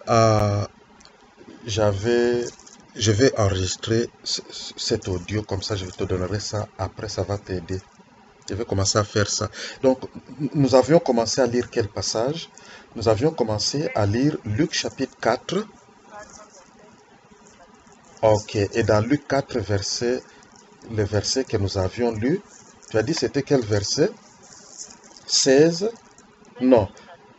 Euh, je vais enregistrer cet audio, comme ça je te donnerai ça, après ça va t'aider. Je vais commencer à faire ça. Donc, nous avions commencé à lire quel passage? Nous avions commencé à lire Luc chapitre 4. Ok, et dans Luc 4, le verset que nous avions lu, tu as dit c'était quel verset? 16? Non,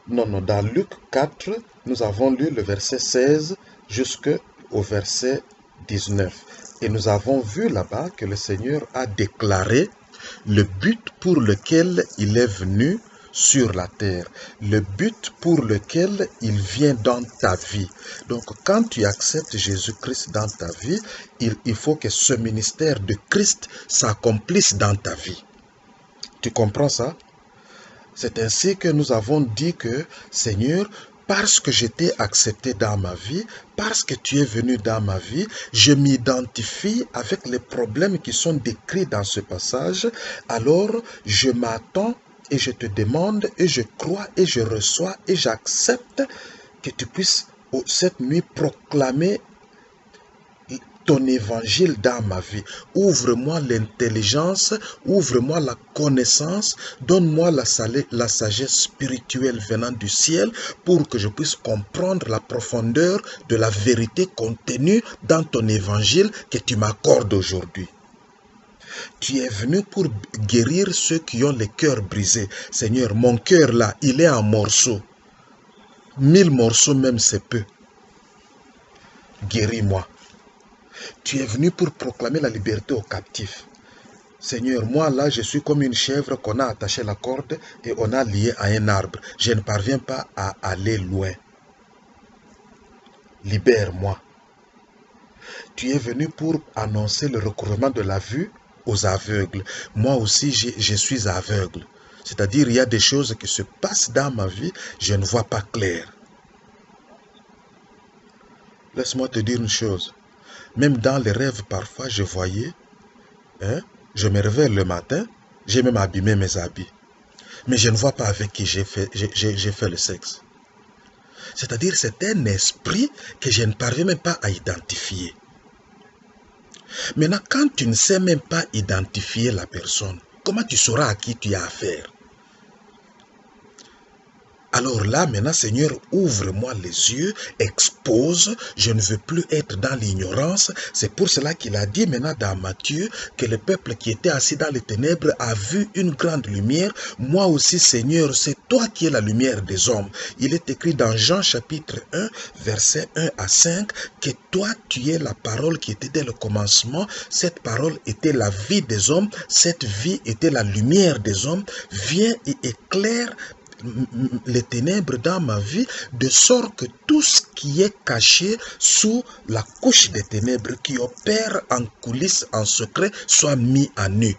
non, dans Luc 4, nous avons lu le verset 16 jusqu'au verset 19. Et nous avons vu là-bas que le Seigneur a déclaré le but pour lequel il est venu sur la terre, le but pour lequel il vient dans ta vie. Donc, quand tu acceptes Jésus-Christ dans ta vie, il faut que ce ministère de Christ s'accomplisse dans ta vie. Tu comprends ça? C'est ainsi que nous avons dit que, Seigneur, parce que je t'ai accepté dans ma vie, parce que tu es venu dans ma vie, je m'identifie avec les problèmes qui sont décrits dans ce passage. Alors, je m'attends et je te demande et je crois et je reçois et j'accepte que tu puisses cette nuit proclamer ton évangile dans ma vie. Ouvre-moi l'intelligence, ouvre-moi la connaissance, donne-moi la sagesse spirituelle venant du ciel pour que je puisse comprendre la profondeur de la vérité contenue dans ton évangile que tu m'accordes aujourd'hui. Tu es venu pour guérir ceux qui ont les cœurs brisés. Seigneur, mon cœur là, il est en morceaux. 1000 morceaux même c'est peu. Guéris-moi. Tu es venu pour proclamer la liberté aux captifs. Seigneur, moi là, je suis comme une chèvre qu'on a attaché la corde et on a lié à un arbre. Je ne parviens pas à aller loin. Libère-moi. Tu es venu pour annoncer le recouvrement de la vue aux aveugles. Moi aussi, je suis aveugle. C'est-à-dire, il y a des choses qui se passent dans ma vie, je ne vois pas clair. Laisse-moi te dire une chose. Même dans les rêves, parfois, je voyais, je me réveille le matin, j'ai même abîmé mes habits. Mais je ne vois pas avec qui j'ai fait le sexe. C'est-à-dire, c'est un esprit que je ne parviens même pas à identifier. Maintenant, quand tu ne sais même pas identifier la personne, comment tu sauras à qui tu as affaire? Alors là, maintenant, Seigneur, ouvre-moi les yeux, expose, je ne veux plus être dans l'ignorance. C'est pour cela qu'il a dit maintenant dans Matthieu que le peuple qui était assis dans les ténèbres a vu une grande lumière. Moi aussi, Seigneur, c'est toi qui es la lumière des hommes. Il est écrit dans Jean chapitre 1, verset 1 à 5, que toi, tu es la parole qui était dès le commencement. Cette parole était la vie des hommes. Cette vie était la lumière des hommes. Viens et éclaire les ténèbres dans ma vie, de sorte que tout ce qui est caché sous la couche des ténèbres qui opère en coulisses, en secret, soit mis à nu.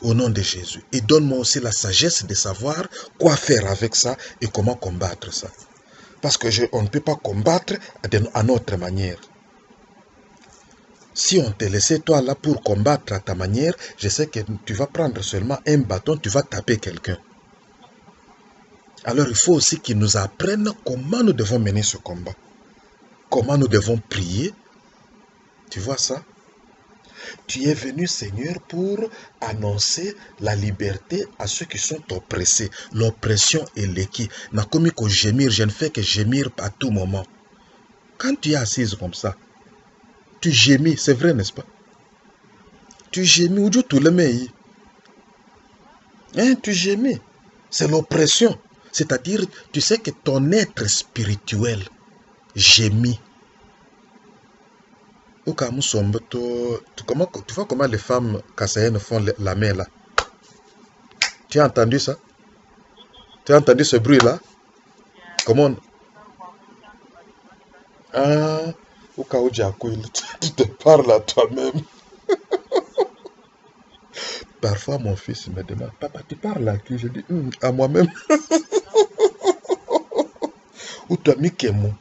Au nom de Jésus. Et donne-moi aussi la sagesse de savoir quoi faire avec ça et comment combattre ça. Parce que on ne peut pas combattre à notre manière. Si on te laissait toi là pour combattre à ta manière, je sais que tu vas prendre seulement un bâton, tu vas taper quelqu'un. Alors il faut aussi qu'ils nous apprennent comment nous devons mener ce combat. Comment nous devons prier. Tu vois ça? Tu es venu, Seigneur, pour annoncer la liberté à ceux qui sont oppressés. L'oppression est l'équipe. N'a commis que gémir, je ne fais que gémir à tout moment. Quand tu es assise comme ça, tu gémis, c'est vrai, n'est-ce pas? Tu gémis, ou tout le monde. Tu gémis. C'est l'oppression. C'est-à-dire, tu sais que ton être spirituel gémit. Tu vois comment les femmes kassayennes font la main là? Tu as entendu ça? Tu as entendu ce bruit là? Comment? Ah, tu te parles à toi-même. Parfois mon fils me demande, papa, tu parles à qui? Je dis, à moi-même. Ou tu as mis quel mot?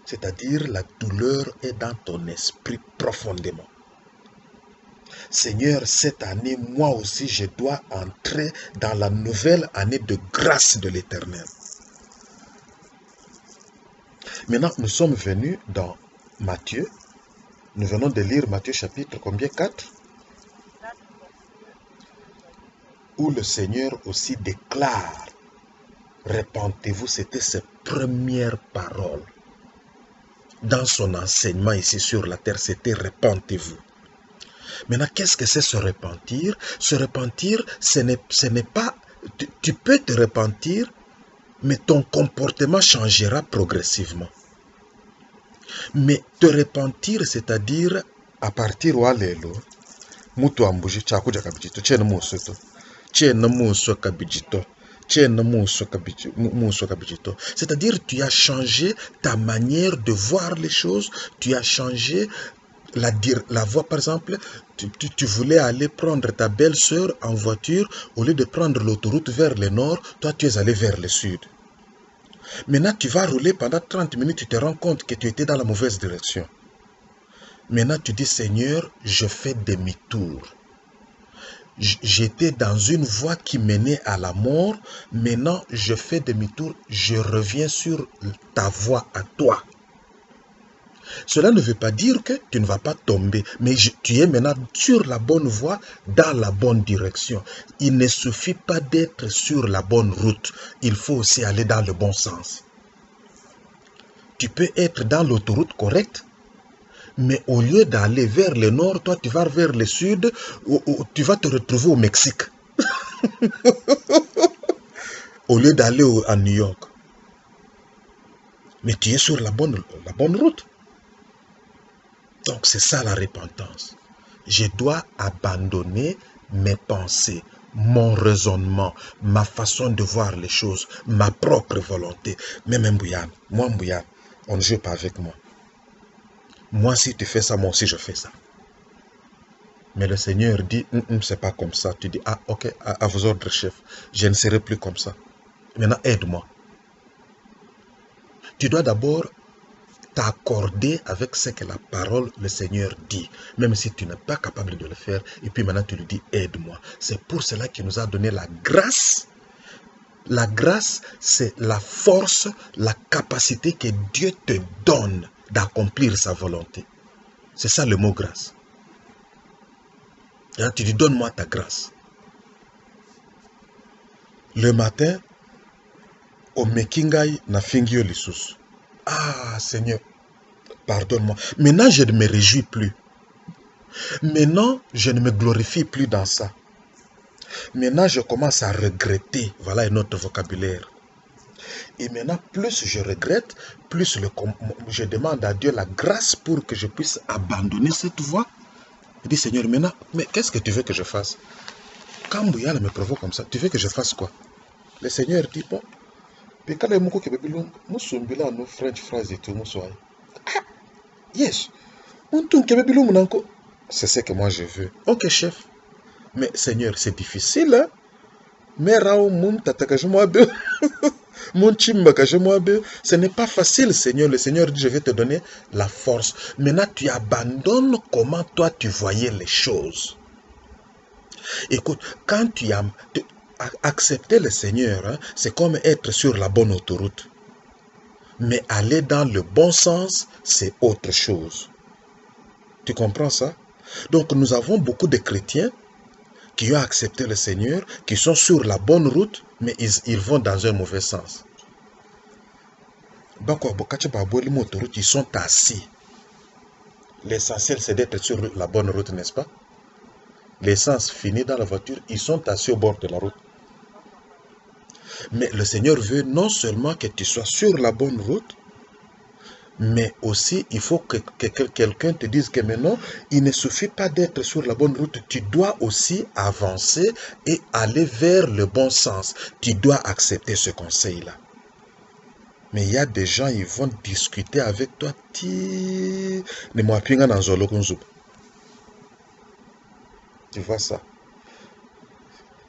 C'est-à-dire la douleur est dans ton esprit profondément. Seigneur, cette année, moi aussi, je dois entrer dans la nouvelle année de grâce de l'Éternel. Maintenant, nous sommes venus dans Matthieu. Nous venons de lire Matthieu chapitre combien? 4. Où le Seigneur aussi déclare, répentez-vous, c'était ses premières paroles. Dans son enseignement ici sur la terre, c'était répentez-vous. Maintenant, qu'est-ce que c'est se repentir? Se repentir, ce n'est pas... Tu peux te repentir, mais ton comportement changera progressivement. Mais te repentir, c'est-à-dire, à partir où aller, mutu ambuji chakuja kabijito, chene musoto, chene muso kabijito, chene muso kabijito. C'est-à-dire, tu as changé ta manière de voir les choses, tu as changé la voie, par exemple, tu voulais aller prendre ta belle-sœur en voiture, au lieu de prendre l'autoroute vers le nord, toi tu es allé vers le sud. Maintenant, tu vas rouler pendant 30 minutes, tu te rends compte que tu étais dans la mauvaise direction. Maintenant, tu dis, Seigneur, je fais demi-tour. J'étais dans une voie qui menait à la mort. Maintenant, je fais demi-tour, je reviens sur ta voie à toi. Cela ne veut pas dire que tu ne vas pas tomber, mais tu es maintenant sur la bonne voie, dans la bonne direction. Il ne suffit pas d'être sur la bonne route, il faut aussi aller dans le bon sens. Tu peux être dans l'autoroute correcte, mais au lieu d'aller vers le nord, toi tu vas vers le sud, ou tu vas te retrouver au Mexique. Au lieu d'aller à New York. Mais tu es sur la bonne route. Donc c'est ça la repentance. Je dois abandonner mes pensées, mon raisonnement, ma façon de voir les choses, ma propre volonté. Même Mbouyan, moi Mbouyan, on ne joue pas avec moi. Moi si tu fais ça, moi aussi je fais ça. Mais le Seigneur dit, c'est pas comme ça. Tu dis, ah ok, à vos ordres chefs, je ne serai plus comme ça. Maintenant aide-moi. Tu dois d'abord t'accorder avec ce que la parole, le Seigneur dit, même si tu n'es pas capable de le faire, et puis maintenant tu lui dis, aide-moi. C'est pour cela qu'il nous a donné la grâce. La grâce, c'est la force, la capacité que Dieu te donne d'accomplir sa volonté. C'est ça le mot grâce. Et là, tu dis, donne-moi ta grâce. Le matin, au Mekingai, na fingio lisusu. Ah, Seigneur, pardonne-moi. Maintenant, je ne me réjouis plus. Maintenant, je ne me glorifie plus dans ça. Maintenant, je commence à regretter. Voilà un autre vocabulaire. Et maintenant, plus je regrette, plus je demande à Dieu la grâce pour que je puisse abandonner cette voie. Je dis, Seigneur, maintenant, mais qu'est-ce que tu veux que je fasse? Quand Mbouya me provoque comme ça, tu veux que je fasse quoi? Le Seigneur dit, bon, puis quand les mots qui nous French phrase et tout, yes, c'est ce que moi je veux. Ok, chef. Mais Seigneur, c'est difficile, hein? Mais ce n'est pas facile, Seigneur. Le Seigneur dit, je vais te donner la force. Maintenant, tu abandonnes comment toi tu voyais les choses. Écoute, quand tu as accepté le Seigneur, hein, c'est comme être sur la bonne autoroute. Mais aller dans le bon sens, c'est autre chose. Tu comprends ça? Donc nous avons beaucoup de chrétiens qui ont accepté le Seigneur, qui sont sur la bonne route, mais ils vont dans un mauvais sens. Ils sont assis. L'essentiel, c'est d'être sur la bonne route, n'est-ce pas? L'essence finit dans la voiture, ils sont assis au bord de la route. Mais le Seigneur veut non seulement que tu sois sur la bonne route, mais aussi il faut que quelqu'un te dise que maintenant, il ne suffit pas d'être sur la bonne route, tu dois aussi avancer et aller vers le bon sens. Tu dois accepter ce conseil-là. Mais il y a des gens, ils vont discuter avec toi. Tu vois ça?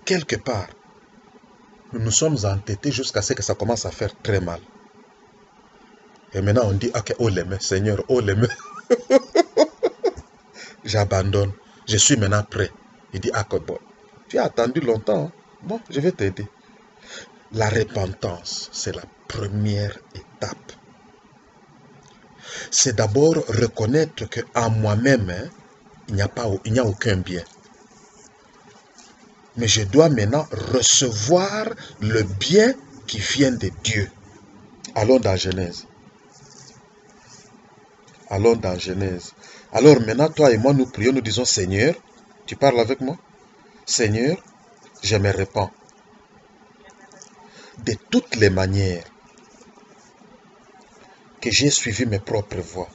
Quelque part, nous sommes entêtés jusqu'à ce que ça commence à faire très mal. Et maintenant on dit, ok, oh les mains, Seigneur, oh les mains. J'abandonne, je suis maintenant prêt. Il dit, ah, bon, tu as attendu longtemps, hein? Bon, je vais t'aider. La repentance, c'est la première étape. c'est d'abord reconnaître qu'en moi-même, hein, il n'y a aucun bien. Mais je dois maintenant recevoir le bien qui vient de Dieu. Allons dans Genèse. Allons dans Genèse. Alors maintenant, toi et moi, nous prions, nous disons, Seigneur, tu parles avec moi? Seigneur, je me répands. De toutes les manières que j'ai suivi mes propres voies,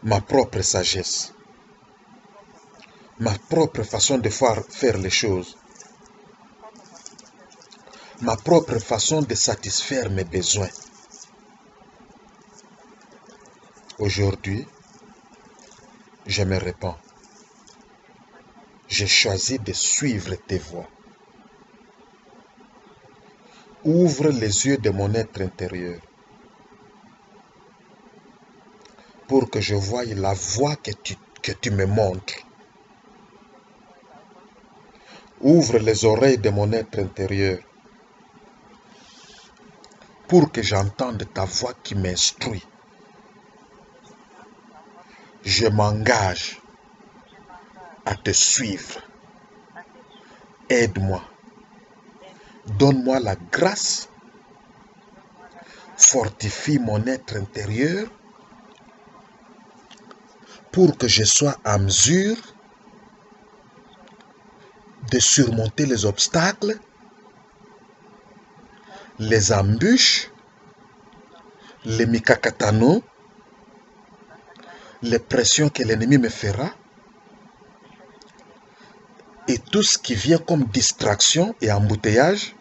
ma propre sagesse, ma propre façon de faire les choses, ma propre façon de satisfaire mes besoins. Aujourd'hui, je me répands. J'ai choisi de suivre tes voies. Ouvre les yeux de mon être intérieur pour que je voie la voie que tu me montres. Ouvre les oreilles de mon être intérieur pour que j'entende ta voix qui m'instruit. Je m'engage à te suivre. Aide-moi. Donne-moi la grâce. Fortifie mon être intérieur pour que je sois en mesure de surmonter les obstacles, les embûches, les mikakatano, les pressions que l'ennemi me fera et tout ce qui vient comme distraction et embouteillage.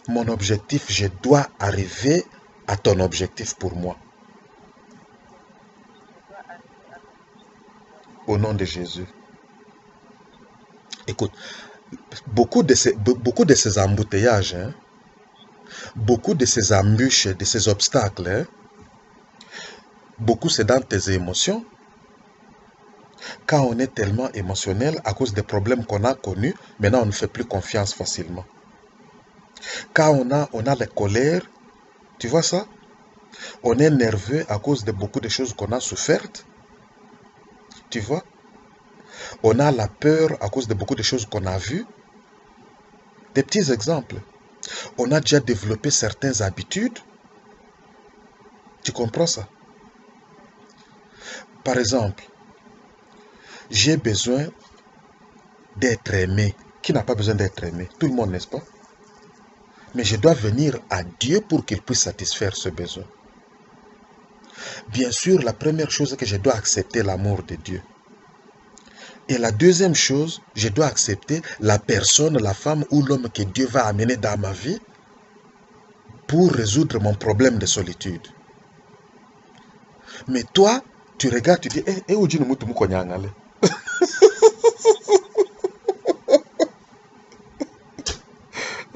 Mon objectif, je dois arriver à ton objectif pour moi. Au nom de Jésus. Écoute, beaucoup de ces embouteillages, hein, beaucoup de ces embûches, de ces obstacles, hein, beaucoup c'est dans tes émotions. Quand on est tellement émotionnel à cause des problèmes qu'on a connus, maintenant on ne fait plus confiance facilement. Quand on a la colère, tu vois ça? On est nerveux à cause de beaucoup de choses qu'on a souffertes. Tu vois? On a la peur à cause de beaucoup de choses qu'on a vues. Des petits exemples. On a déjà développé certaines habitudes. Tu comprends ça? Par exemple, j'ai besoin d'être aimé. Qui n'a pas besoin d'être aimé? Tout le monde, n'est-ce pas? Mais je dois venir à Dieu pour qu'il puisse satisfaire ce besoin. Bien sûr, la première chose, c'est que je dois accepter l'amour de Dieu. Et la deuxième chose, je dois accepter la personne, la femme ou l'homme que Dieu va amener dans ma vie pour résoudre mon problème de solitude. Mais toi, tu regardes, tu dis, où dit nous konyangale?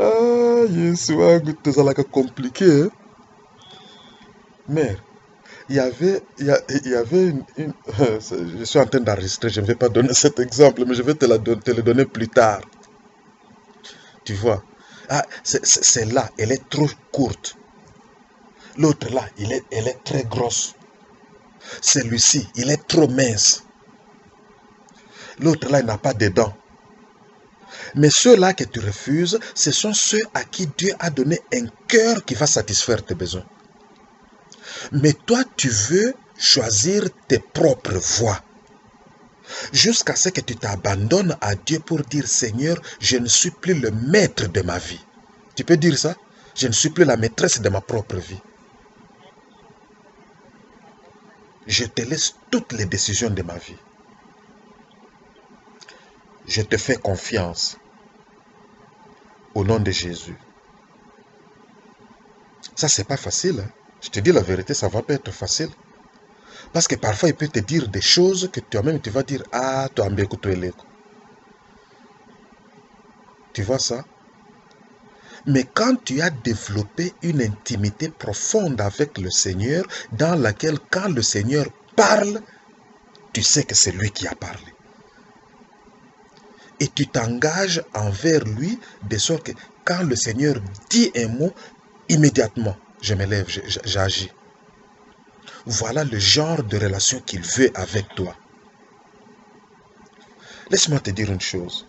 Ah, Yesu, c'est compliqué. Hein? Mais il y avait je suis en train d'enregistrer, je ne vais pas donner cet exemple, mais je vais te le donner plus tard. Tu vois, ah, celle-là, elle est trop courte. L'autre là, elle est très grosse. Celui-ci, il est trop mince. L'autre là, il n'a pas de dents. Mais ceux-là que tu refuses, ce sont ceux à qui Dieu a donné un cœur qui va satisfaire tes besoins. Mais toi, tu veux choisir tes propres voies. Jusqu'à ce que tu t'abandonnes à Dieu pour dire, Seigneur, je ne suis plus le maître de ma vie. Tu peux dire ça? Je ne suis plus la maîtresse de ma propre vie. Je te laisse toutes les décisions de ma vie. Je te fais confiance. Au nom de Jésus. Ça, c'est pas facile. Hein? Je te dis la vérité, ça va pas être facile. Parce que parfois, il peut te dire des choses que toi-même, tu vas dire, ah, toi, tu vois ça? Mais quand tu as développé une intimité profonde avec le Seigneur, dans laquelle, quand le Seigneur parle, tu sais que c'est lui qui a parlé. Et tu t'engages envers lui, de sorte que quand le Seigneur dit un mot, immédiatement, je me lève, j'agis. Voilà le genre de relation qu'il veut avec toi. Laisse-moi te dire une chose.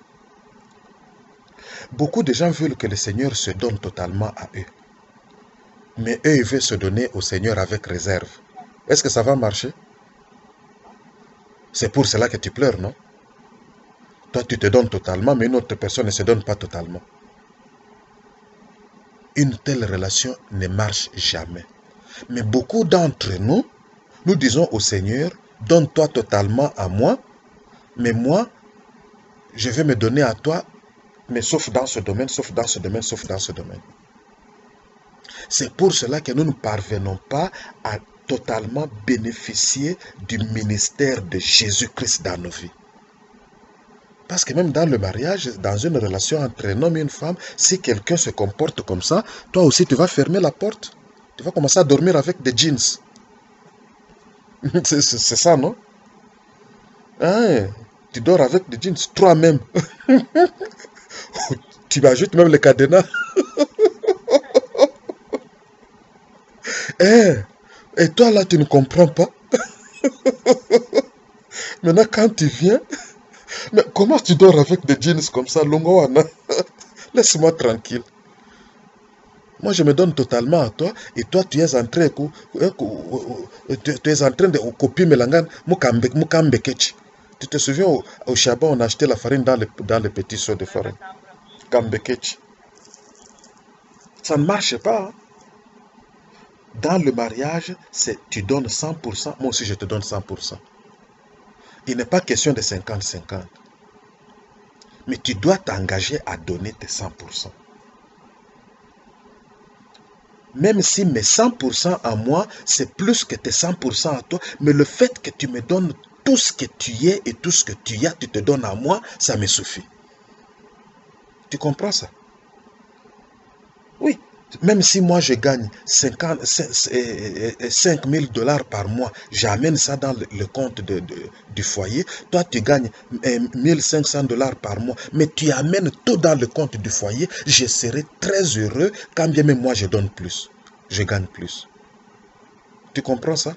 Beaucoup de gens veulent que le Seigneur se donne totalement à eux. Mais eux, ils veulent se donner au Seigneur avec réserve. Est-ce que ça va marcher? C'est pour cela que tu pleures, non? Toi, tu te donnes totalement, mais une autre personne ne se donne pas totalement. Une telle relation ne marche jamais. Mais beaucoup d'entre nous, nous disons au Seigneur, donne-toi totalement à moi, mais moi, je vais me donner à toi, mais sauf dans ce domaine, sauf dans ce domaine, sauf dans ce domaine. C'est pour cela que nous ne parvenons pas à totalement bénéficier du ministère de Jésus-Christ dans nos vies. Parce que même dans le mariage, dans une relation entre un homme et une femme, si quelqu'un se comporte comme ça, toi aussi tu vas fermer la porte. Tu vas commencer à dormir avec des jeans. C'est ça, non? Hein? Tu dors avec des jeans, toi-même. Tu ajoutes même le cadenas. Hein? Et toi là, tu ne comprends pas. Maintenant, quand tu viens, mais comment tu dors avec des jeans comme ça, Longoana? Laisse-moi tranquille. Moi, je me donne totalement à toi, et toi, tu es en train de copier Melangan, Mukambekech. Tu te souviens, au Chabon, on a acheté la farine dans les petits seaux de farine. Kambekech. Ça ne marche pas. Hein? Dans le mariage, tu donnes 100%, moi aussi je te donne 100%. Il n'est pas question de 50-50. Mais tu dois t'engager à donner tes 100%. Même si mes 100% à moi, c'est plus que tes 100% à toi, mais le fait que tu me donnes tout ce que tu es et tout ce que tu as, tu te donnes à moi, ça me suffit. Tu comprends ça? Oui. Même si moi je gagne 5 000 dollars par mois, j'amène ça dans le compte du foyer. Toi, tu gagnes 1500 dollars par mois, mais tu amènes tout dans le compte du foyer. Je serai très heureux quand bien même moi je donne plus. Je gagne plus. Tu comprends ça?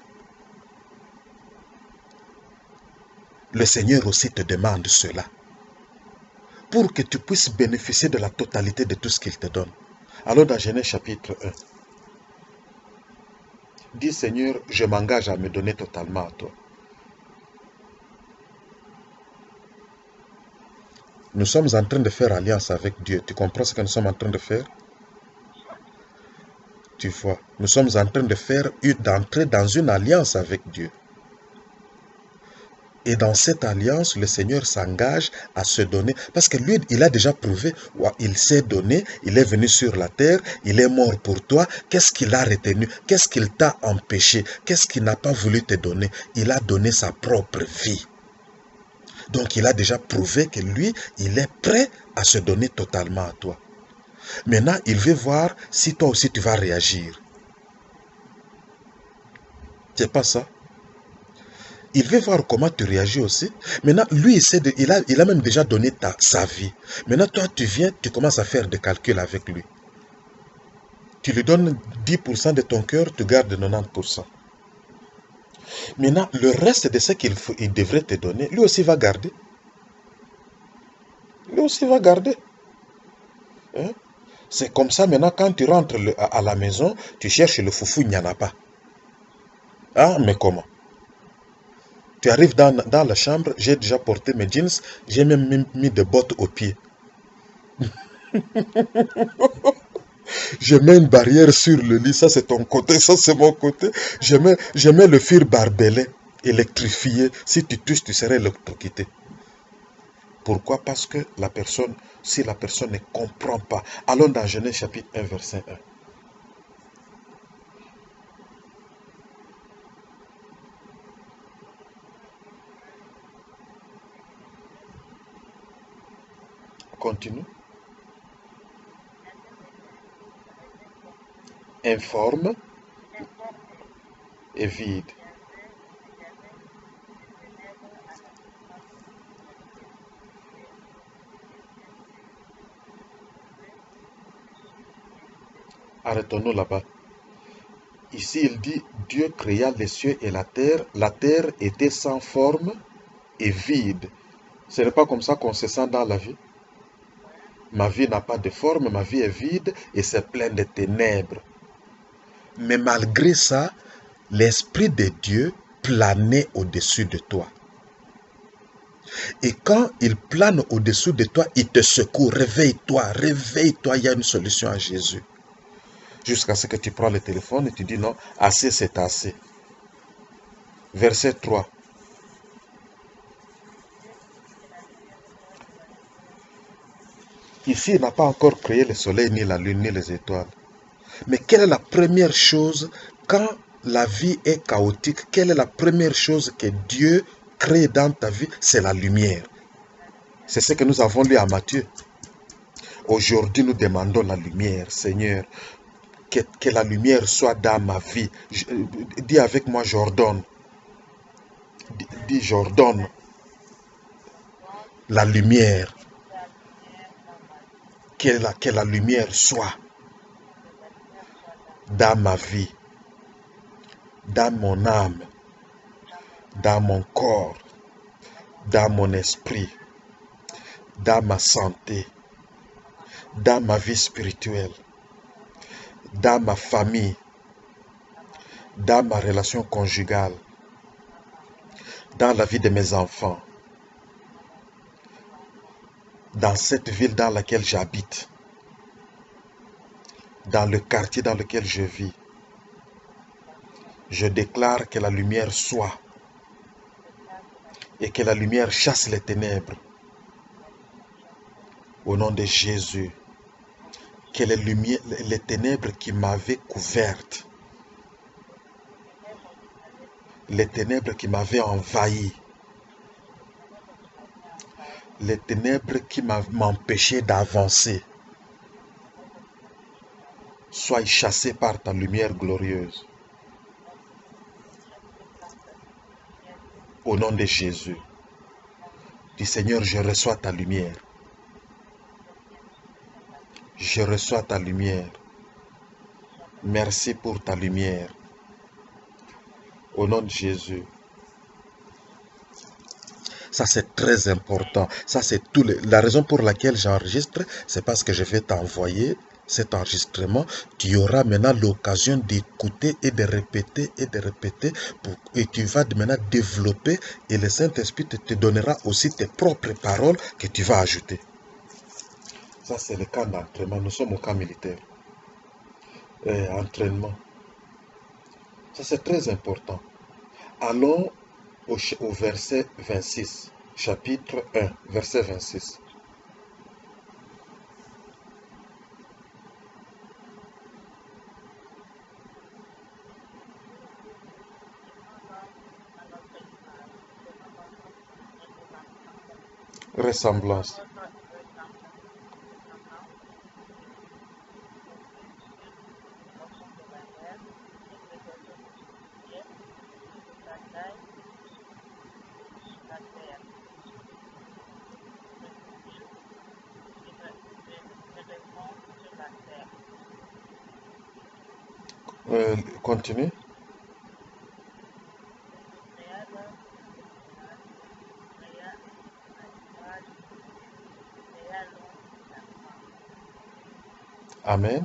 Le Seigneur aussi te demande cela. Pour que tu puisses bénéficier de la totalité de tout ce qu'il te donne. Alors dans Genèse chapitre 1, dis Seigneur, je m'engage à me donner totalement à toi. Nous sommes en train de faire alliance avec Dieu. Tu comprends ce que nous sommes en train de faire? Tu vois, nous sommes en train d'entrer dans une alliance avec Dieu. Et dans cette alliance, le Seigneur s'engage à se donner. Parce que lui, il a déjà prouvé, il s'est donné, il est venu sur la terre, il est mort pour toi. Qu'est-ce qu'il a retenu? Qu'est-ce qu'il t'a empêché? Qu'est-ce qu'il n'a pas voulu te donner? Il a donné sa propre vie. Donc il a déjà prouvé que lui, il est prêt à se donner totalement à toi. Maintenant, il veut voir si toi aussi tu vas réagir. C'est pas ça? Il veut voir comment tu réagis aussi. Maintenant, lui, il a même déjà donné sa vie. Maintenant, toi, tu viens, tu commences à faire des calculs avec lui. Tu lui donnes 10% de ton cœur, tu gardes 90%. Maintenant, le reste de ce qu'il devrait te donner, lui aussi va garder. Lui aussi va garder. Hein? C'est comme ça, maintenant, quand tu rentres à la maison, tu cherches le foufou, il n'y en a pas. Ah, mais comment? Tu arrives dans la chambre, j'ai déjà porté mes jeans, j'ai même mis des bottes aux pieds. Je mets une barrière sur le lit, ça c'est ton côté, ça c'est mon côté. Je mets le fil barbelé, électrifié. Si tu touches, tu serais électrocuté. Pourquoi? Parce que si la personne ne comprend pas. Allons dans Genèse chapitre 1, verset 1. Continue. Informe et vide. Arrêtons-nous là-bas. Ici, il dit, Dieu créa les cieux et la terre était sans forme et vide. Ce n'est pas comme ça qu'on se sent dans la vie. Ma vie n'a pas de forme, ma vie est vide et c'est plein de ténèbres. Mais malgré ça, l'Esprit de Dieu planait au-dessus de toi. Et quand il plane au-dessus de toi, il te secoue. Réveille-toi, réveille-toi, il y a une solution à Jésus. Jusqu'à ce que tu prends le téléphone et tu dis non, assez c'est assez. Verset 3. Ici, il n'a pas encore créé le soleil, ni la lune, ni les étoiles. Mais quelle est la première chose, quand la vie est chaotique, quelle est la première chose que Dieu crée dans ta vie? C'est la lumière. C'est ce que nous avons lu à Matthieu. Aujourd'hui, nous demandons la lumière, Seigneur. Que la lumière soit dans ma vie. Dis avec moi, j'ordonne. Dis, j'ordonne la lumière. Que la lumière soit dans ma vie, dans mon âme, dans mon corps, dans mon esprit, dans ma santé, dans ma vie spirituelle, dans ma famille, dans ma relation conjugale, dans la vie de mes enfants, dans cette ville dans laquelle j'habite, dans le quartier dans lequel je vis. Je déclare que la lumière soit et que la lumière chasse les ténèbres. Au nom de Jésus, que les ténèbres qui m'avaient couverte, les ténèbres qui m'avaient envahi, les ténèbres qui m'empêchaient d'avancer, soient chassés par ta lumière glorieuse. Au nom de Jésus, dis Seigneur, je reçois ta lumière. Je reçois ta lumière. Merci pour ta lumière. Au nom de Jésus. Ça, c'est très important. Ça, c'est la raison pour laquelle j'enregistre, c'est parce que je vais t'envoyer cet enregistrement. Tu auras maintenant l'occasion d'écouter et de répéter et tu vas maintenant développer et le Saint-Esprit te donnera aussi tes propres paroles que tu vas ajouter. Ça, c'est le camp d'entraînement. Nous sommes au camp militaire. Entraînement. Ça, c'est très important. Allons au verset 26, chapitre 1, verset 26. Ressemblance. Continue. Amen.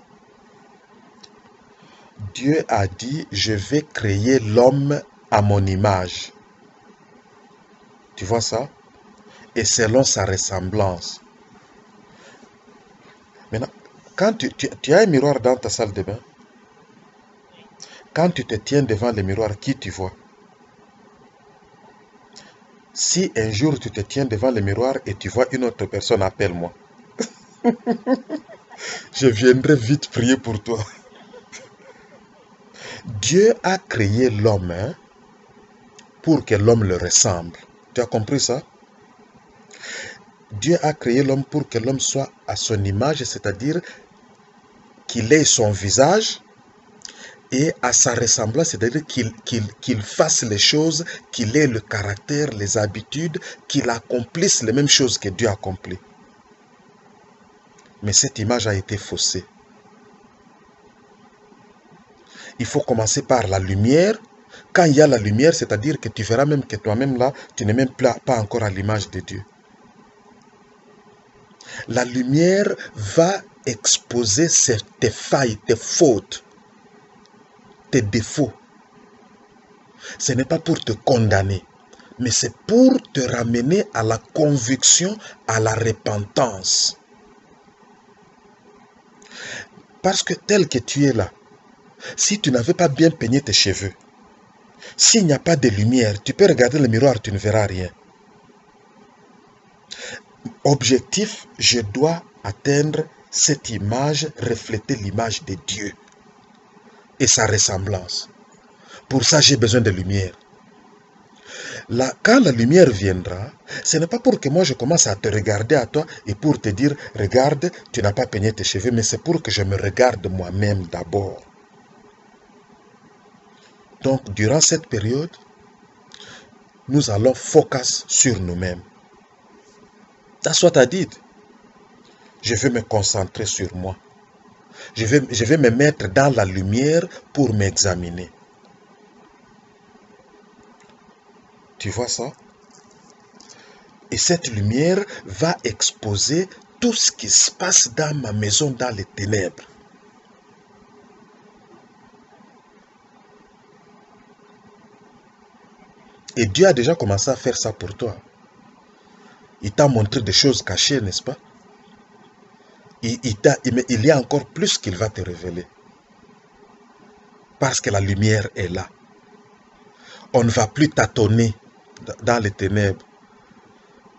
Dieu a dit, je vais créer l'homme à mon image. Tu vois ça? Et selon sa ressemblance. Maintenant, quand tu as un miroir dans ta salle de bain, quand tu te tiens devant le miroir, qui tu vois? Si un jour tu te tiens devant le miroir et tu vois une autre personne, appelle-moi. Je viendrai vite prier pour toi. Dieu a créé l'homme pour que l'homme le ressemble. Tu as compris ça? Dieu a créé l'homme pour que l'homme soit à son image, c'est-à-dire qu'il ait son visage et à sa ressemblance, c'est-à-dire qu'il fasse les choses, qu'il ait le caractère, les habitudes, qu'il accomplisse les mêmes choses que Dieu accomplit. Mais cette image a été faussée. Il faut commencer par la lumière. Quand il y a la lumière, c'est-à-dire que tu verras même que toi-même là, tu n'es même pas encore à l'image de Dieu. La lumière va exposer tes failles, tes fautes, tes défauts. Ce n'est pas pour te condamner, mais c'est pour te ramener à la conviction, à la repentance. Parce que tel que tu es là, si tu n'avais pas bien peigné tes cheveux, s'il n'y a pas de lumière, tu peux regarder le miroir, tu ne verras rien. Objectif, je dois atteindre cette image, refléter l'image de Dieu et sa ressemblance. Pour ça, j'ai besoin de lumière. Là, quand la lumière viendra, ce n'est pas pour que moi je commence à te regarder à toi et pour te dire, regarde, tu n'as pas peigné tes cheveux, mais c'est pour que je me regarde moi-même d'abord. Donc, durant cette période, nous allons focus sur nous-mêmes. That's what I did. Je vais me concentrer sur moi. Je vais me mettre dans la lumière pour m'examiner. Tu vois ça? Et cette lumière va exposer tout ce qui se passe dans ma maison, dans les ténèbres. Et Dieu a déjà commencé à faire ça pour toi. Il t'a montré des choses cachées, n'est-ce pas? Il y a encore plus qu'il va te révéler. Parce que la lumière est là. On ne va plus tâtonner dans les ténèbres.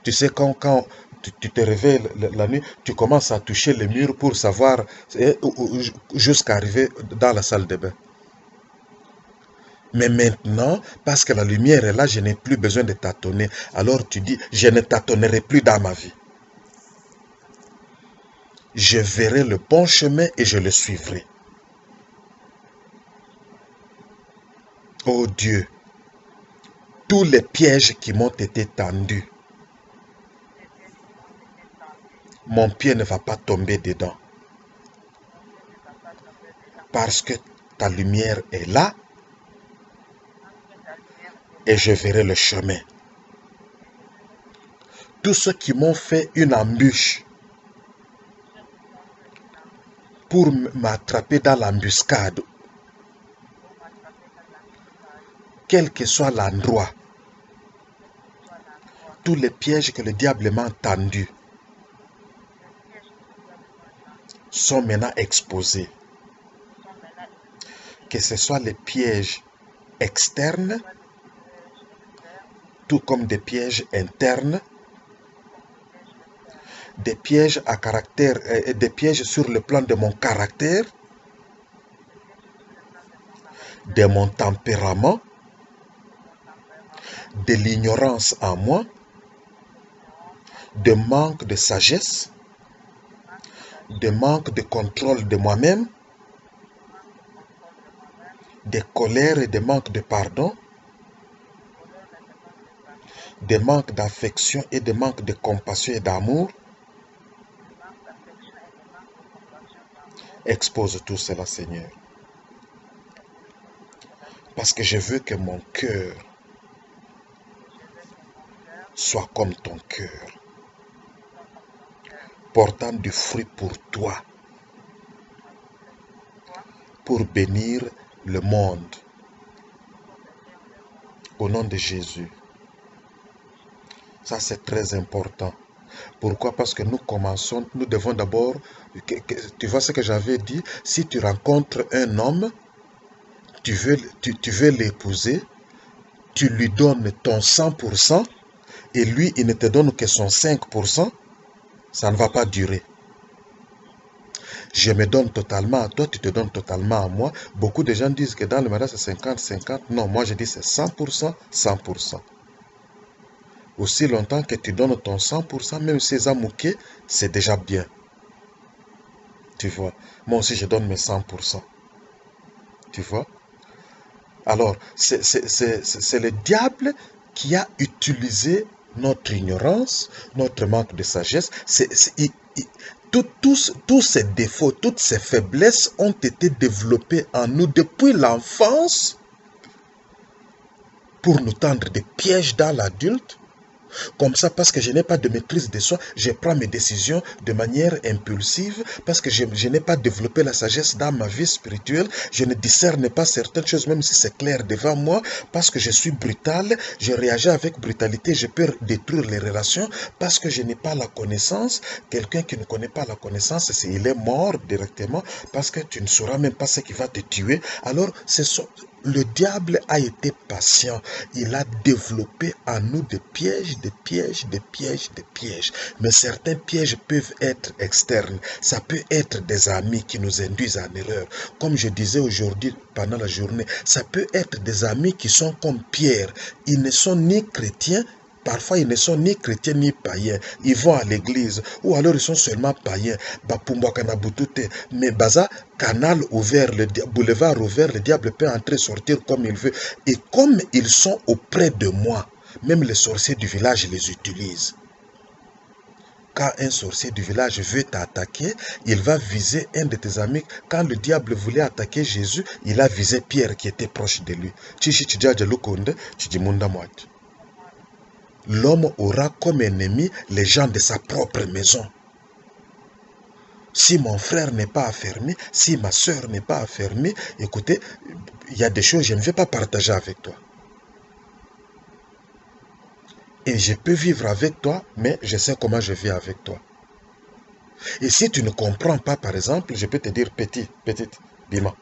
Tu sais, quand tu te réveilles la nuit, tu commences à toucher les murs pour savoir jusqu'à arriver dans la salle de bain. Mais maintenant, parce que la lumière est là, je n'ai plus besoin de tâtonner. Alors tu dis, je ne tâtonnerai plus dans ma vie. Je verrai le bon chemin et je le suivrai. Oh Dieu, tous les pièges qui m'ont été tendus, mon pied ne va pas tomber dedans. Parce que ta lumière est là et je verrai le chemin. Tous ceux qui m'ont fait une embûche pour m'attraper dans l'embuscade, quel que soit l'endroit, tous les pièges que le diable m'a tendus sont maintenant exposés. Que ce soit les pièges externes, tout comme des pièges internes, des pièges à caractère, des pièges sur le plan de mon caractère, de mon tempérament, de l'ignorance en moi, de manque de sagesse, de manque de contrôle de moi-même, de colère et de manque de pardon, de manque d'affection et de manque de compassion et d'amour. Expose tout cela, Seigneur. Parce que je veux que mon cœur soit comme ton cœur, portant du fruit pour toi, pour bénir le monde. Au nom de Jésus. Ça, c'est très important. Pourquoi? Parce que nous commençons, nous devons d'abord, tu vois ce que j'avais dit, si tu rencontres un homme, tu veux l'épouser, tu lui donnes ton 100% et lui, il ne te donne que son 5%, ça ne va pas durer. Je me donne totalement à toi, tu te donnes totalement à moi. Beaucoup de gens disent que dans le mariage, c'est 50-50. Non, moi je dis c'est 100%, 100%. Aussi longtemps que tu donnes ton 100%, même si c'est amouqué, c'est déjà bien. Tu vois, moi aussi je donne mes 100%. Tu vois? Alors, c'est le diable qui a utilisé notre ignorance, notre manque de sagesse. tous ces défauts, toutes ces faiblesses ont été développés en nous depuis l'enfance pour nous tendre des pièges dans l'adulte. Comme ça, parce que je n'ai pas de maîtrise de soi, je prends mes décisions de manière impulsive, parce que je n'ai pas développé la sagesse dans ma vie spirituelle, je ne discerne pas certaines choses, même si c'est clair devant moi, parce que je suis brutal, je réagis avec brutalité, je peux détruire les relations, parce que je n'ai pas la connaissance. Quelqu'un qui ne connaît pas la connaissance, il est mort directement, parce que tu ne sauras même pas ce qui va te tuer. Alors, le diable a été patient. Il a développé en nous des pièges, des pièges, des pièges, des pièges. Mais certains pièges peuvent être externes. Ça peut être des amis qui nous induisent en erreur. Comme je disais aujourd'hui pendant la journée, ça peut être des amis qui sont comme Pierre. Ils ne sont ni chrétiens. Parfois, ils ne sont ni chrétiens ni païens. Ils vont à l'église. Ou alors, ils sont seulement païens. Mais baza, canal ouvert, le boulevard ouvert, le diable peut entrer, sortir comme il veut. Et comme ils sont auprès de moi, même les sorciers du village les utilisent. Quand un sorcier du village veut t'attaquer, il va viser un de tes amis. Quand le diable voulait attaquer Jésus, il a visé Pierre qui était proche de lui. L'homme aura comme ennemi les gens de sa propre maison. Si mon frère n'est pas affermi, si ma soeur n'est pas affermie, écoutez, il y a des choses que je ne vais pas partager avec toi. Et je peux vivre avec toi, mais je sais comment je vis avec toi. Et si tu ne comprends pas, par exemple, je peux te dire petite, Bima.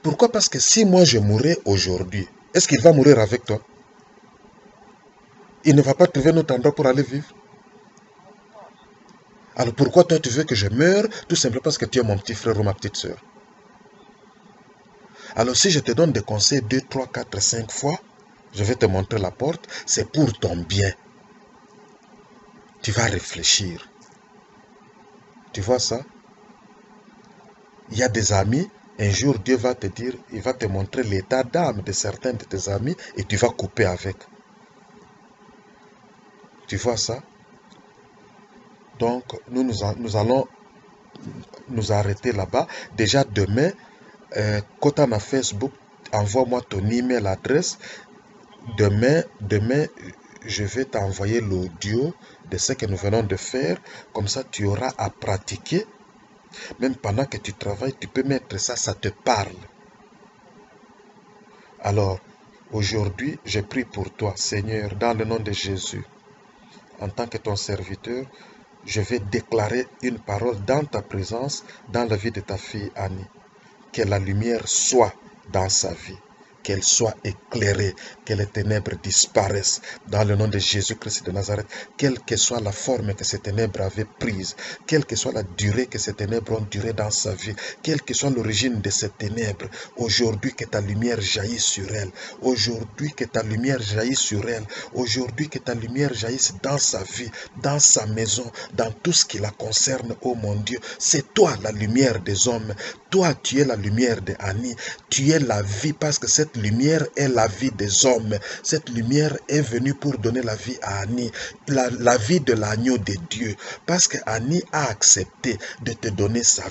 Pourquoi? Parce que si moi je mourais aujourd'hui, est-ce qu'il va mourir avec toi? Il ne va pas trouver notre endroit pour aller vivre. Alors pourquoi toi tu veux que je meure? Tout simplement parce que tu es mon petit frère ou ma petite soeur. Alors si je te donne des conseils 2, 3, 4, 5 fois, je vais te montrer la porte, c'est pour ton bien. Tu vas réfléchir. Tu vois ça? Il y a des amis, un jour Dieu va te dire, il va te montrer l'état d'âme de certains de tes amis et tu vas couper avec. Tu vois ça? Donc, nous allons nous arrêter là-bas. Déjà demain, quand on a Facebook, envoie-moi ton email adresse. Demain, je vais t'envoyer l'audio de ce que nous venons de faire. Comme ça, tu auras à pratiquer. Même pendant que tu travailles, tu peux mettre ça, ça te parle. Alors, aujourd'hui, je prie pour toi, Seigneur, dans le nom de Jésus. En tant que ton serviteur, je vais déclarer une parole dans ta présence, dans la vie de ta fille Annie. Que la lumière soit dans sa vie, qu'elle soit éclairée, que les ténèbres disparaissent dans le nom de Jésus-Christ de Nazareth, quelle que soit la forme que ces ténèbres avaient prise, quelle que soit la durée que ces ténèbres ont duré dans sa vie, quelle que soit l'origine de ces ténèbres, aujourd'hui que ta lumière jaillisse sur elle, aujourd'hui que ta lumière jaillisse sur elle, aujourd'hui que ta lumière jaillisse dans sa vie, dans sa maison, dans tout ce qui la concerne, oh mon Dieu. C'est toi la lumière des hommes, toi tu es la lumière de Annie, tu es la vie parce que cette lumière est la vie des hommes. Cette lumière est venue pour donner la vie à Annie, la vie de l'agneau de Dieu. Parce que Annie a accepté de te donner sa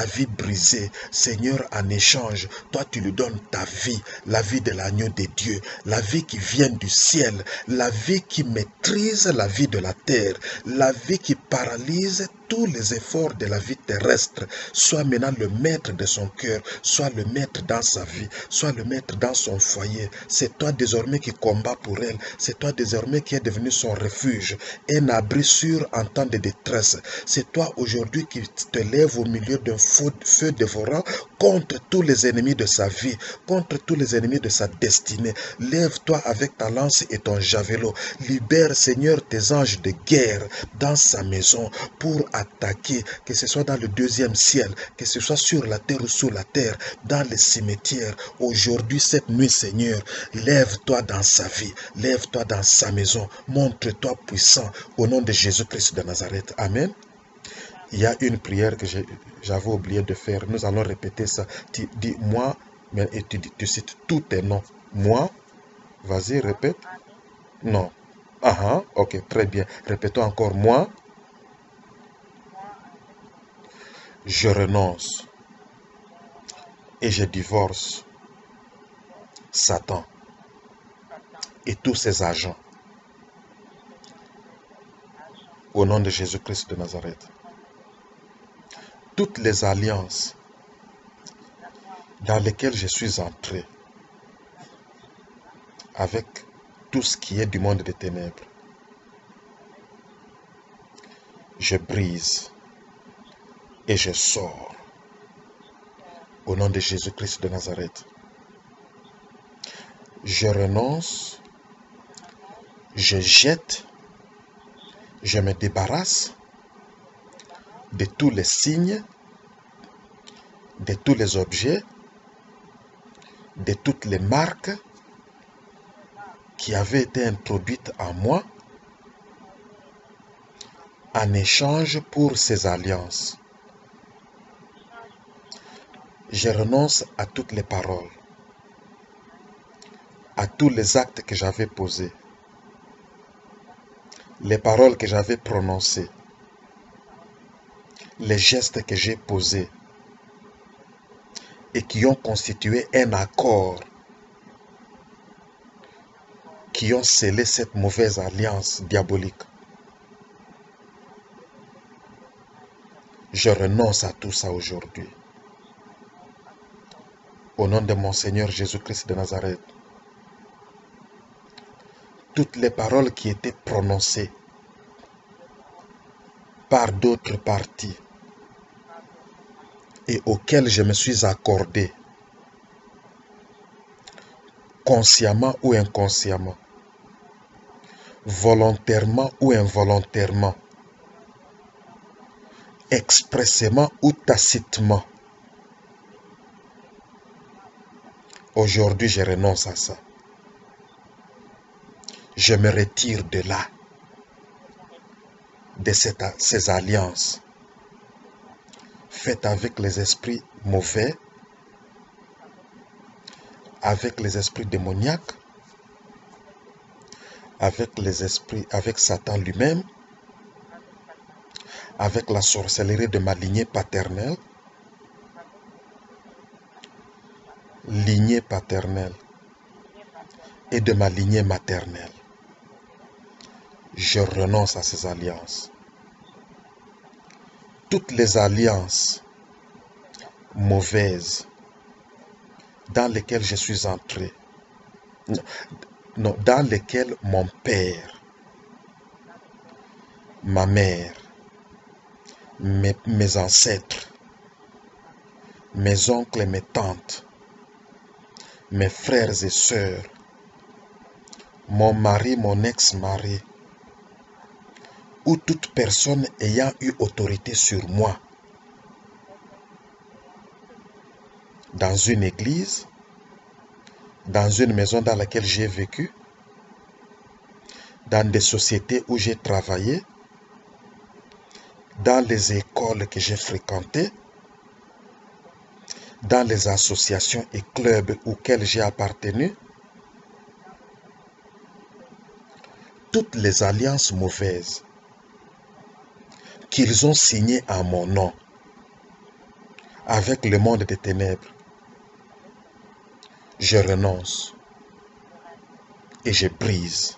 vie brisée. Seigneur, en échange, toi tu lui donnes ta vie, la vie de l'agneau de Dieu, la vie qui vient du ciel, la vie qui maîtrise la vie de la terre, la vie qui paralyse tous les efforts de la vie terrestre. Sois maintenant le maître de son cœur, sois le maître dans sa vie, sois le maître dans son foyer. C'est toi désormais qui combats pour elle, c'est toi désormais qui est devenu son refuge, un abri sûr en temps de détresse. C'est toi aujourd'hui qui te lèves au milieu d'un feu dévorant contre tous les ennemis de sa vie, contre tous les ennemis de sa destinée. Lève-toi avec ta lance et ton javelot. Libère, Seigneur, tes anges de guerre dans sa maison pour attaquer, que ce soit dans le deuxième ciel, que ce soit sur la terre ou sous la terre, dans les cimetières. Aujourd'hui, cette nuit, Seigneur, lève-toi dans sa vie, lève-toi dans sa maison, montre-toi puissant au nom de Jésus-Christ de Nazareth. Amen. Il y a une prière que j'avais oublié de faire. Nous allons répéter ça. Tu dis moi, mais et tu cites tous tes noms. Moi, vas-y, répète. Non. Ah, ok, très bien. Répétons encore moi. Je renonce et je divorce Satan et tous ses agents au nom de Jésus-Christ de Nazareth. Toutes les alliances dans lesquelles je suis entré avec tout ce qui est du monde des ténèbres, je brise et je sors au nom de Jésus-Christ de Nazareth. Je renonce, je jette, je me débarrasse de tous les signes, de tous les objets, de toutes les marques qui avaient été introduites en moi en échange pour ces alliances. Je renonce à toutes les paroles, à tous les actes que j'avais posés, les paroles que j'avais prononcées, les gestes que j'ai posés et qui ont constitué un accord, qui ont scellé cette mauvaise alliance diabolique. Je renonce à tout ça aujourd'hui. Au nom de mon Seigneur Jésus-Christ de Nazareth, toutes les paroles qui étaient prononcées par d'autres parties et auxquelles je me suis accordé, consciemment ou inconsciemment, volontairement ou involontairement, expressément ou tacitement, aujourd'hui je renonce à ça. Je me retire de là, de ces alliances faites avec les esprits mauvais, avec les esprits démoniaques, avec les esprits, avec Satan lui-même, avec la sorcellerie de ma lignée paternelle, et de ma lignée maternelle. Je renonce à ces alliances. Toutes les alliances mauvaises dans lesquelles je suis entré, dans lesquelles mon père, ma mère, mes ancêtres, mes oncles et mes tantes, mes frères et sœurs, mon mari, mon ex-mari, ou toute personne ayant eu autorité sur moi, dans une église, dans une maison dans laquelle j'ai vécu, dans des sociétés où j'ai travaillé, dans les écoles que j'ai fréquentées, dans les associations et clubs auxquels j'ai appartenu, toutes les alliances mauvaises qu'ils ont signées en mon nom avec le monde des ténèbres, je renonce et je brise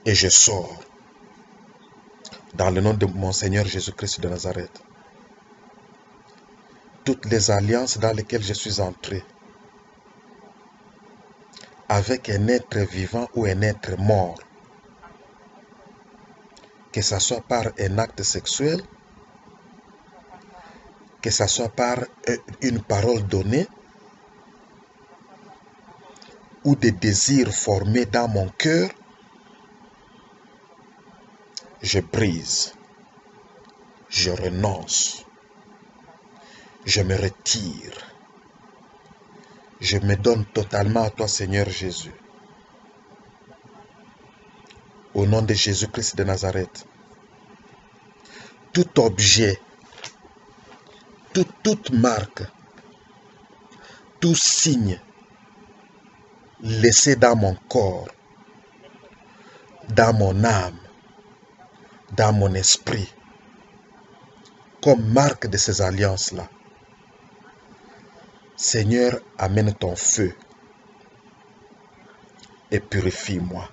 et je sors dans le nom de mon Seigneur Jésus-Christ de Nazareth. Toutes les alliances dans lesquelles je suis entré avec un être vivant ou un être mort, que ce soit par un acte sexuel, que ce soit par une parole donnée, ou des désirs formés dans mon cœur, je brise, je renonce, je me retire, je me donne totalement à toi, Seigneur Jésus. Au nom de Jésus-Christ de Nazareth, tout objet, toute marque, tout signe laissé dans mon corps, dans mon âme, dans mon esprit, comme marque de ces alliances-là. Seigneur, amène ton feu et purifie-moi.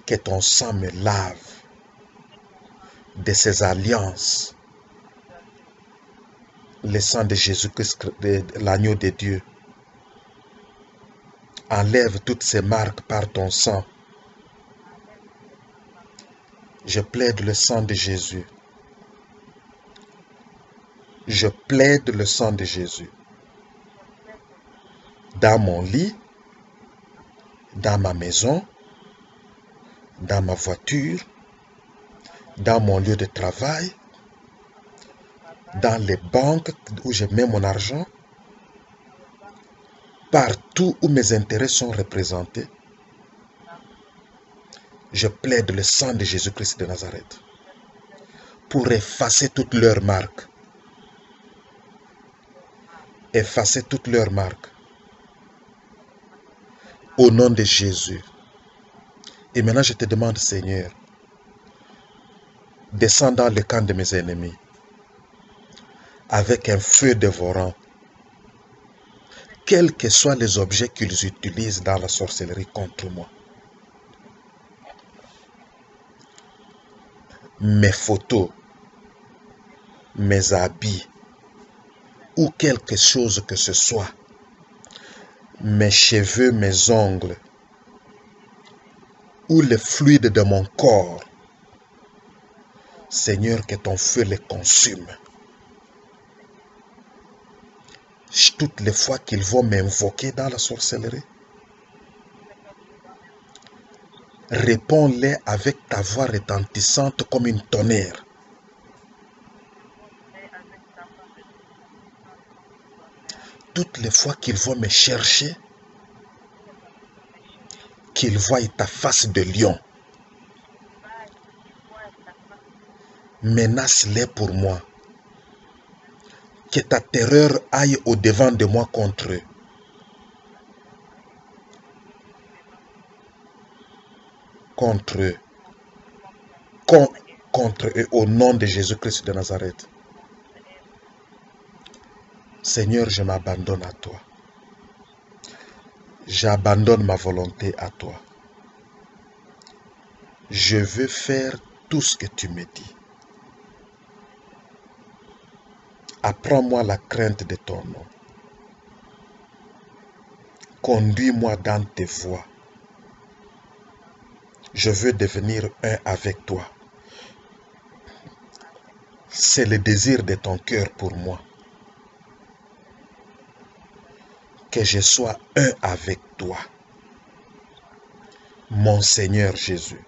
Que ton sang me lave de ces alliances. Le sang de Jésus-Christ, l'agneau de Dieu. Enlève toutes ces marques par ton sang. Je plaide le sang de Jésus. Je plaide le sang de Jésus. Dans mon lit, dans ma maison, dans ma voiture, dans mon lieu de travail, dans les banques où je mets mon argent, partout où mes intérêts sont représentés, je plaide le sang de Jésus-Christ de Nazareth pour effacer toutes leurs marques. Effacer toutes leurs marques. Au nom de Jésus. Et maintenant je te demande, Seigneur, descends dans le camp de mes ennemis avec un feu dévorant, quels que soient les objets qu'ils utilisent dans la sorcellerie contre moi. Mes photos, mes habits, ou quelque chose que ce soit, mes cheveux, mes ongles, ou le fluide de mon corps, Seigneur, que ton feu les consume. Toutes les fois qu'ils vont m'invoquer dans la sorcellerie, réponds-les avec ta voix retentissante comme une tonnerre. Toutes les fois qu'ils vont me chercher, qu'ils voient ta face de lion. Menace-les pour moi. Que ta terreur aille au-devant de moi contre eux. Contre eux. Contre eux au nom de Jésus-Christ de Nazareth. Seigneur, je m'abandonne à toi. J'abandonne ma volonté à toi. Je veux faire tout ce que tu me dis. Apprends-moi la crainte de ton nom. Conduis-moi dans tes voies. Je veux devenir un avec toi. C'est le désir de ton cœur pour moi. Que je sois un avec toi. Mon Seigneur Jésus.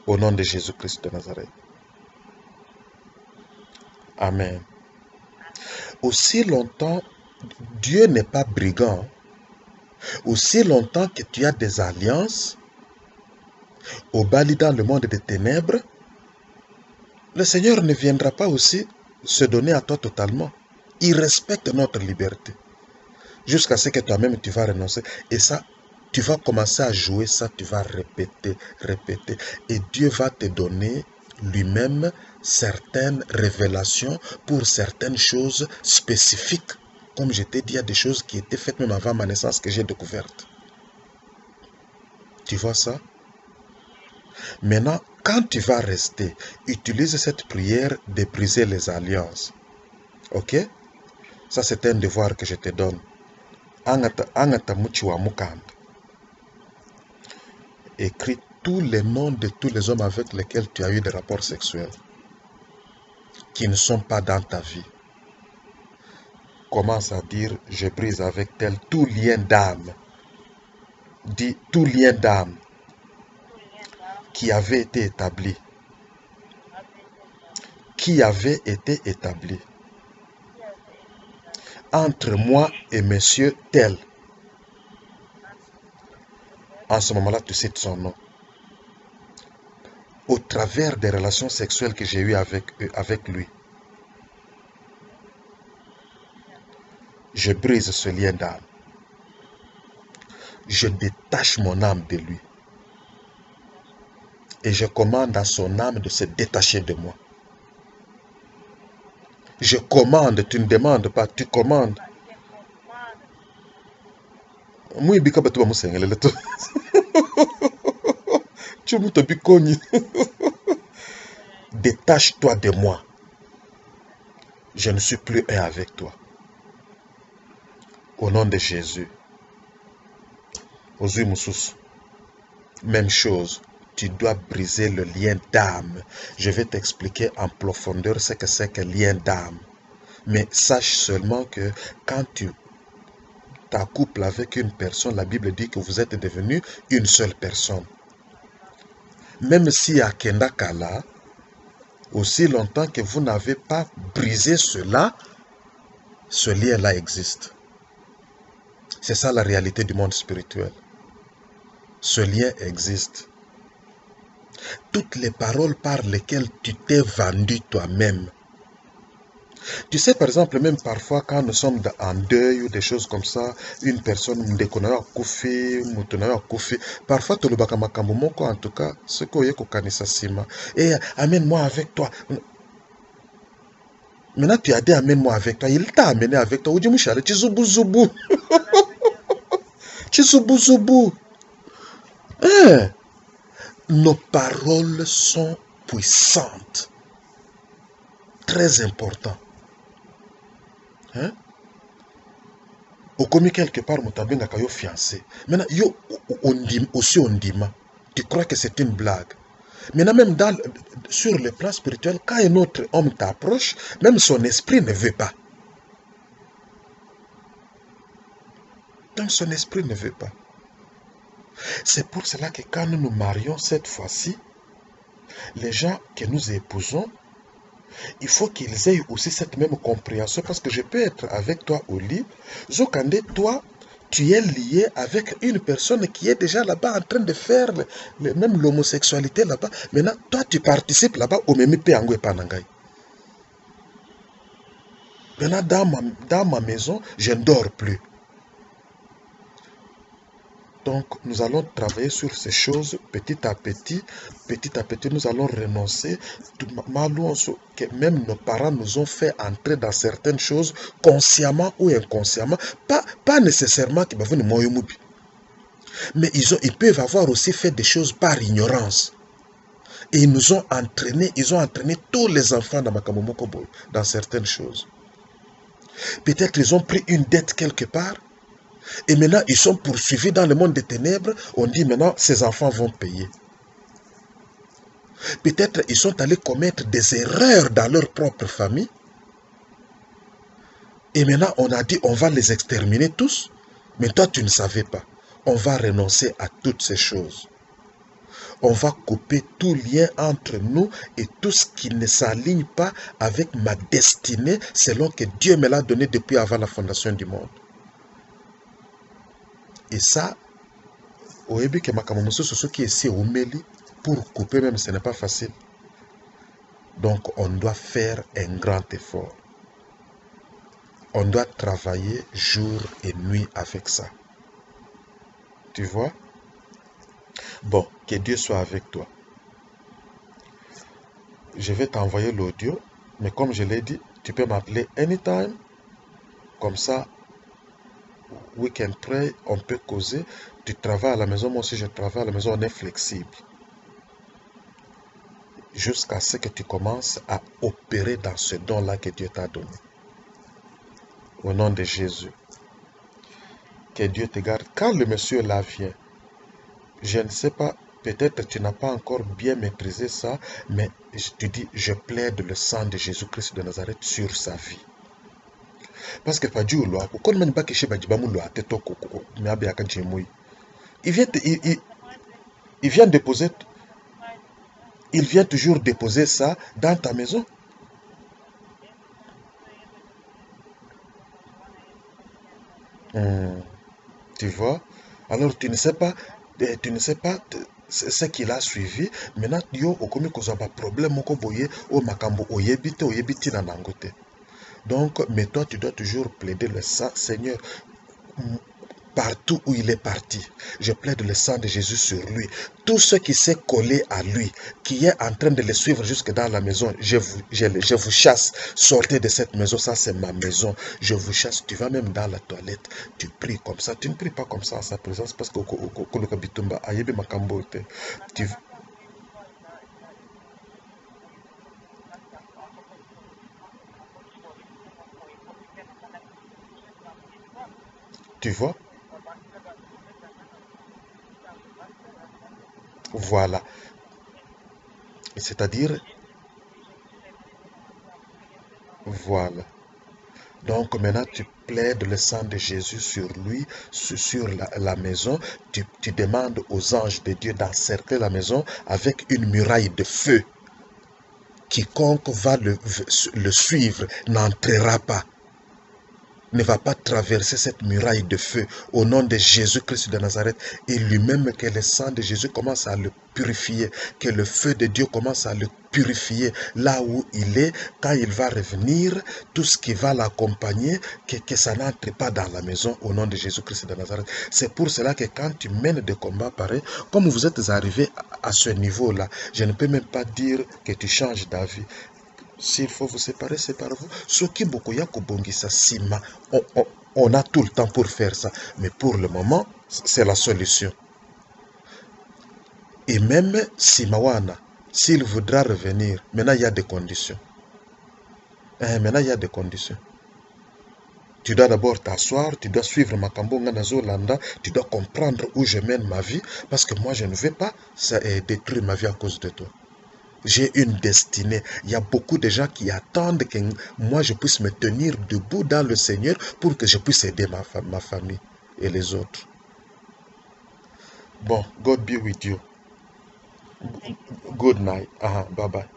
Au nom de Jésus-Christ de Nazareth. Amen. Aussi longtemps, Dieu n'est pas brigand. Aussi longtemps que tu as des alliances, au bali dans le monde des ténèbres, le Seigneur ne viendra pas aussi se donner à toi totalement. Il respecte notre liberté. Jusqu'à ce que toi-même tu vas renoncer. Et ça, tu vas commencer à jouer ça, tu vas répéter. Et Dieu va te donner lui-même certaines révélations pour certaines choses spécifiques. Comme je t'ai dit, il y a des choses qui étaient faites même avant ma naissance que j'ai découvertes. Tu vois ça? Maintenant, quand tu vas rester, utilise cette prière de briser les alliances. Ok? Ça, c'est un devoir que je te donne. Écris tous les noms de tous les hommes avec lesquels tu as eu des rapports sexuels qui ne sont pas dans ta vie. Commence à dire, je brise avec tel tout lien d'âme. Dis tout lien d'âme qui avait été établi. Qui avait été établi entre moi et monsieur tel. En ce moment-là, tu cites son nom. Au travers des relations sexuelles que j'ai eues avec lui. Je brise ce lien d'âme. Je détache mon âme de lui. Et je commande à son âme de se détacher de moi. Je commande, tu ne demandes pas, tu commandes. Moi, je détache-toi de moi. Je ne suis plus un avec toi. Au nom de Jésus. Ozui Moussous. Même chose. Tu dois briser le lien d'âme. Je vais t'expliquer en profondeur ce que c'est que lien d'âme. Mais sache seulement que quand tu t'accouples avec une personne, la Bible dit que vous êtes devenus une seule personne. Même si à Kendakala, aussi longtemps que vous n'avez pas brisé cela, ce lien-là existe. C'est ça la réalité du monde spirituel. Ce lien existe. Toutes les paroles par lesquelles tu t'es vendu toi-même. Tu sais, par exemple, même parfois, quand nous sommes en deuil ou des choses comme ça, une personne me déconne à koufi, parfois, tu le bakamakambumoko, en tout cas, ce qu'on y a sima. Et amène-moi avec toi. Maintenant, tu as dit amène-moi avec toi. Il t'a amené avec toi. Oudjimouchale, Tizoubouzoubu. Tizoubouzoubu. Hein? Nos paroles sont puissantes. Très importantes. Hein? Au commis quelque part, Moutabenga Kayo fiancé. Maintenant, yo aussi on dit, tu crois que c'est une blague. Maintenant, même sur le plan spirituel, quand un autre homme t'approche, même son esprit ne veut pas. Donc son esprit ne veut pas. C'est pour cela que quand nous nous marions cette fois-ci, les gens que nous épousons, il faut qu'ils aient aussi cette même compréhension, parce que je peux être avec toi au lit. Zokande, toi, tu es lié avec une personne qui est déjà là-bas en train de faire même l'homosexualité là-bas. Maintenant, toi, tu participes là-bas au même péangoué panangai. Maintenant, dans ma maison, je ne dors plus. Donc, nous allons travailler sur ces choses petit à petit. Petit à petit, nous allons renoncer. Que même nos parents nous ont fait entrer dans certaines choses, consciemment ou inconsciemment. Pas nécessairement qu'ils vont nous. Mais ils peuvent avoir aussi fait des choses par ignorance. Et ils ont entraîné tous les enfants dans Makamomokobo, dans certaines choses. Peut-être ils ont pris une dette quelque part. Et maintenant, ils sont poursuivis dans le monde des ténèbres. On dit maintenant, ces enfants vont payer. Peut-être ils sont allés commettre des erreurs dans leur propre famille. Et maintenant, on a dit, on va les exterminer tous. Mais toi, tu ne savais pas. On va renoncer à toutes ces choses. On va couper tout lien entre nous et tout ce qui ne s'aligne pas avec ma destinée selon que Dieu me l'a donné depuis avant la fondation du monde. Et ça, au début, que ce qui est ici au Meli, pour couper même, ce n'est pas facile. Donc, on doit faire un grand effort. On doit travailler jour et nuit avec ça. Tu vois? Bon, que Dieu soit avec toi. Je vais t'envoyer l'audio, mais comme je l'ai dit, tu peux m'appeler anytime. Comme ça, we can pray, on peut causer. Tu travailles à la maison, moi aussi je travaille à la maison, on est flexible. Jusqu'à ce que tu commences à opérer dans ce don-là que Dieu t'a donné. Au nom de Jésus. Que Dieu te garde. Quand le monsieur là vient, je ne sais pas, peut-être tu n'as pas encore bien maîtrisé ça, mais tu dis, je plaide le sang de Jésus-Christ de Nazareth sur sa vie. Parce que pas Dieu loi, quand on pas que chez Badjibamu loi, il vient déposer, il vient toujours déposer ça dans ta maison. Tu vois? Alors tu ne sais pas ce qu'il a suivi. Maintenant, yo okomi kozaba problème moko boye o makambo oyebite na nangote. Donc, mais toi tu dois toujours plaider le sang, Seigneur. partout où il est parti. Je plaide le sang de Jésus sur lui. Tout ce qui s'est collé à lui, qui est en train de le suivre jusque dans la maison, je vous chasse. Sortez de cette maison, ça c'est ma maison. Je vous chasse. Tu vas même dans la toilette, tu pries comme ça. Tu ne pries pas comme ça à sa présence parce que tu vois? Voilà. C'est-à-dire, voilà. Donc maintenant, tu plaides le sang de Jésus sur lui, sur la maison. Tu demandes aux anges de Dieu d'encercler la maison avec une muraille de feu. Quiconque va le suivre n'entrera pas, ne va pas traverser cette muraille de feu au nom de Jésus-Christ de Nazareth. Et lui-même, que le sang de Jésus commence à le purifier, que le feu de Dieu commence à le purifier là où il est. Quand il va revenir, tout ce qui va l'accompagner, que ça n'entre pas dans la maison au nom de Jésus-Christ de Nazareth. C'est pour cela que quand tu mènes des combats pareils, comme vous êtes arrivé à ce niveau-là, je ne peux même pas dire que tu changes d'avis. S'il faut vous séparer, séparez-vous. Ce qui beaucoup ya kobongisa sima, on a tout le temps pour faire ça. Mais pour le moment, c'est la solution. Et même Simawana, s'il voudra revenir, maintenant il y a des conditions. Maintenant il y a des conditions. Tu dois d'abord t'asseoir, tu dois suivre Makambo Nganazolanda, tu dois comprendre où je mène ma vie, parce que moi je ne vais pas détruire ma vie à cause de toi. J'ai une destinée. Il y a beaucoup de gens qui attendent que moi je puisse me tenir debout dans le Seigneur pour que je puisse aider ma famille et les autres. Bon, God be with you. Good night. Bye bye.